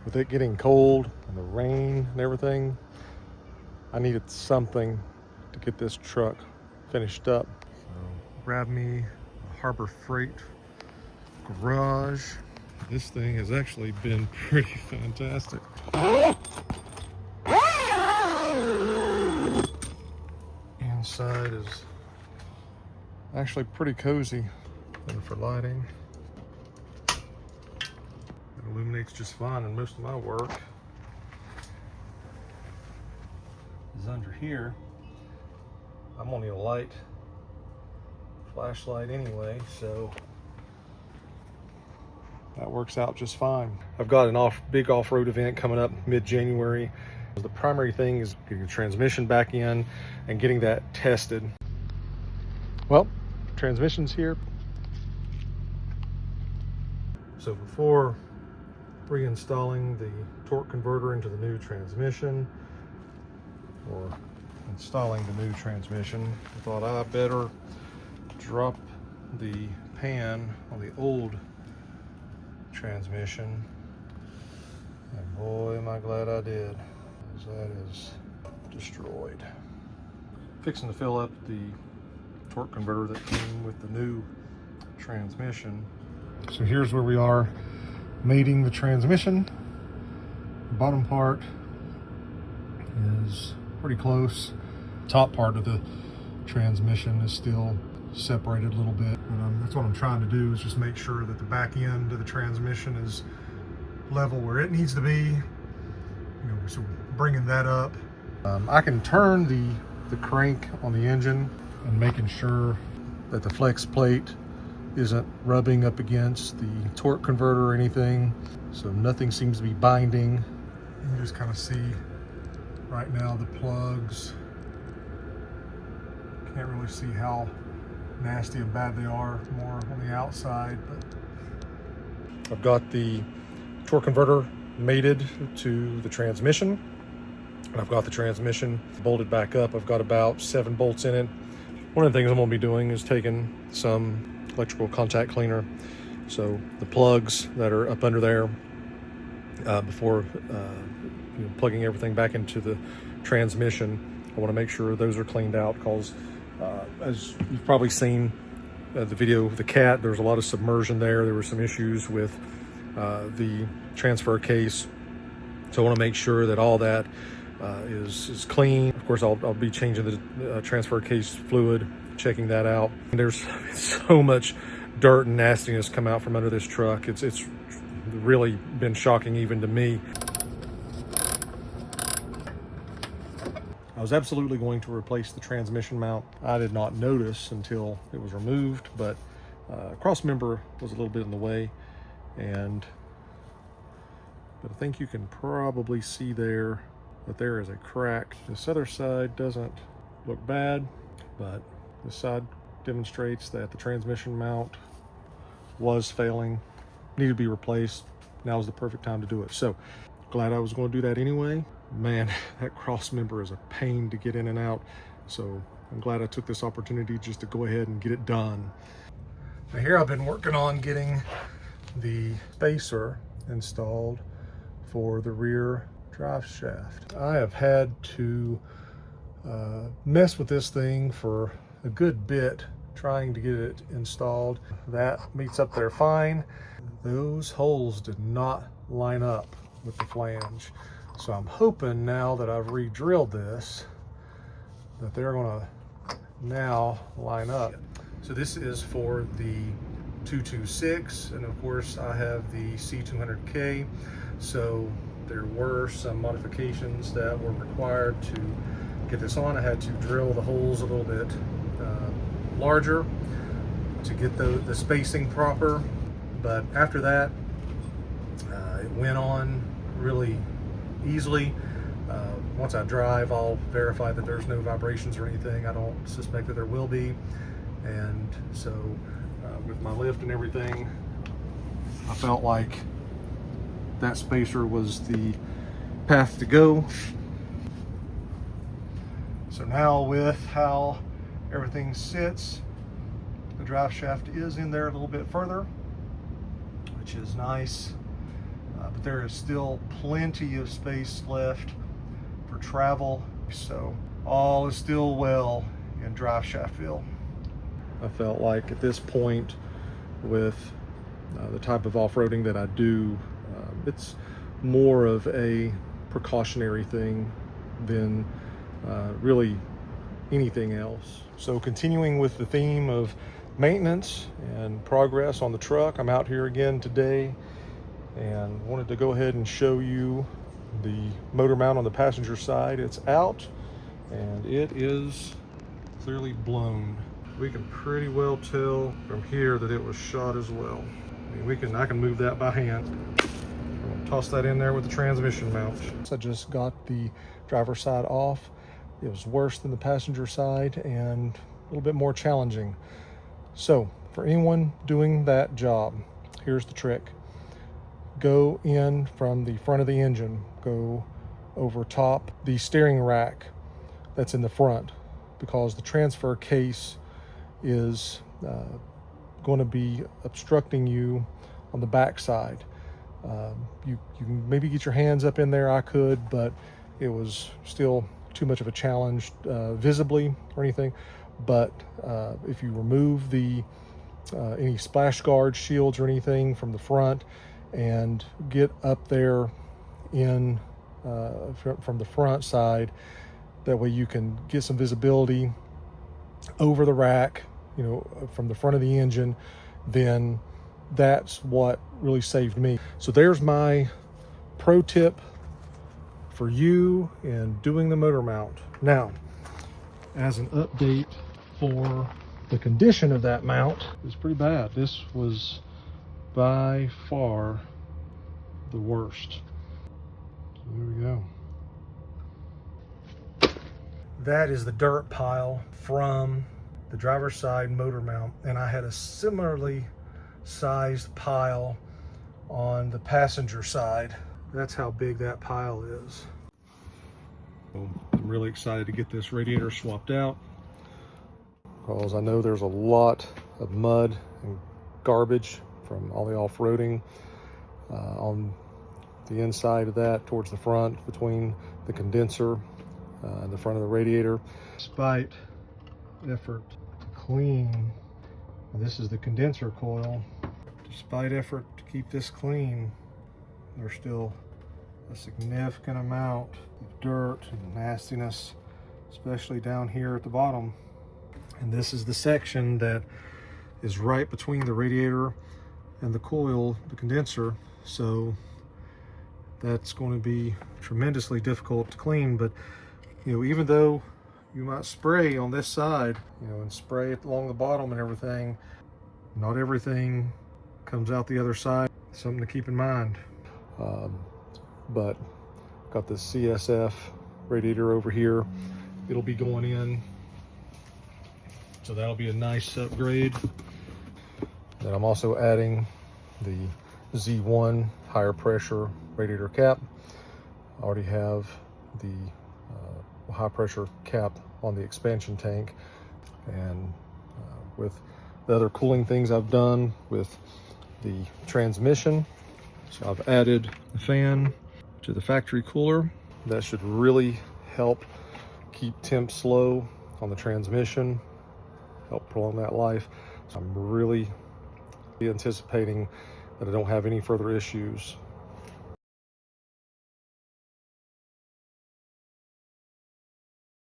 with it getting cold and the rain and everything, I needed something to get this truck finished up. So grab me a Harbor Freight garage. This thing has actually been pretty fantastic. Inside is actually pretty cozy, and for lighting, it illuminates just fine. And most of my work is under here. I'm gonna need a light, flashlight anyway, so that works out just fine. I've got an big off-road event coming up mid-January. The primary thing is getting the transmission back in and getting that tested. Well, transmission's here. So before reinstalling the torque converter into the new transmission, or installing the new transmission, I thought I better drop the pan on the old transmission, and boy am I glad I did, because that is destroyed. Fixing to fill up the torque converter that came with the new transmission. So here's where we are mating the transmission. The bottom part is pretty close. Top part of the transmission is still separated a little bit. That's what I'm trying to do, is just make sure that the back end of the transmission is level where it needs to be. You know, so bringing that up. I can turn the crank on the engine and making sure that the flex plate isn't rubbing up against the torque converter or anything. So nothing seems to be binding. You can just kind of see right now the plugs. Can't really see how nasty and bad they are more on the outside, but I've got the torque converter mated to the transmission, and I've got the transmission bolted back up. I've got about 7 bolts in it. One of the things I'm going to be doing is taking some electrical contact cleaner, so the plugs that are up under there, before plugging everything back into the transmission, I want to make sure those are cleaned out, because as you've probably seen the video of the cat, there's a lot of submersion there. There were some issues with the transfer case, so I want to make sure that all that is clean. Of course, I'll be changing the transfer case fluid, checking that out. And there's so much dirt and nastiness come out from under this truck. It's really been shocking even to me. I was absolutely going to replace the transmission mount. I did not notice until it was removed, but cross member was a little bit in the way, but I think you can probably see there that there is a crack. This other side doesn't look bad, but this side demonstrates that the transmission mount was failing, needed to be replaced. Now is the perfect time to do it. So glad I was going to do that anyway. Man, that cross member is a pain to get in and out, so I'm glad I took this opportunity just to go ahead and get it done. Now here I've been working on getting the spacer installed for the rear drive shaft. I have had to mess with this thing for a good bit trying to get it installed. That meets up there fine. Those holes did not line up with the flange. So I'm hoping now that I've re-drilled this, that they're gonna now line up. So this is for the 226, and of course I have the C200K. So there were some modifications that were required to get this on. I had to drill the holes a little bit larger to get the spacing proper. But after that, it went on really easily. Once I drive, I'll verify that there's no vibrations or anything. I don't suspect that there will be. And so with my lift and everything, I felt like that spacer was the path to go. So now with how everything sits, the drive shaft is in there a little bit further, which is nice. but there is still plenty of space left for travel, so all is still well in Drive Shaftville. I felt like at this point, with the type of off-roading that I do, it's more of a precautionary thing than really anything else. So continuing with the theme of maintenance and progress on the truck, I'm out here again today and wanted to go ahead and show you the motor mount on the passenger side. It's out and it is clearly blown. We can pretty well tell from here that it was shot as well. I mean, I can move that by hand. I'll toss that in there with the transmission mount. So I just got the driver's side off. It was worse than the passenger side and a little bit more challenging. So for anyone doing that job, here's the trick. Go in from the front of the engine, go over top the steering rack that's in the front, because the transfer case is going to be obstructing you on the back side. You can maybe get your hands up in there. I could, but it was still too much of a challenge visibly or anything. But if you remove the any splash guard shields or anything from the front and get up there in from the front side, that way you can get some visibility over the rack, you know, from the front of the engine, then that's what really saved me. So there's my pro tip for you in doing the motor mount. Now, as an update for the condition of that mount, it's pretty bad. This was by far the worst. So there we go. That is the dirt pile from the driver's side motor mount, and I had a similarly sized pile on the passenger side. That's how big that pile is. So I'm really excited to get this radiator swapped out, because I know there's a lot of mud and garbage from all the off-roading on the inside of that towards the front, between the condenser and the front of the radiator. Despite effort to clean, this is the condenser coil. Despite effort to keep this clean, there's still a significant amount of dirt and nastiness, especially down here at the bottom. And this is the section that is right between the radiator and the coil, the condenser. So that's going to be tremendously difficult to clean. But you know, even though you might spray on this side, you know, and spray it along the bottom and everything, not everything comes out the other side. Something to keep in mind. But got the CSF radiator over here. It'll be going in, so that'll be a nice upgrade. Then I'm also adding the Z1 higher pressure radiator cap. I already have the high pressure cap on the expansion tank, and with the other cooling things I've done with the transmission, so I've added a fan to the factory cooler. That should really help keep temps low on the transmission, help prolong that life. So I'm really anticipating that I don't have any further issues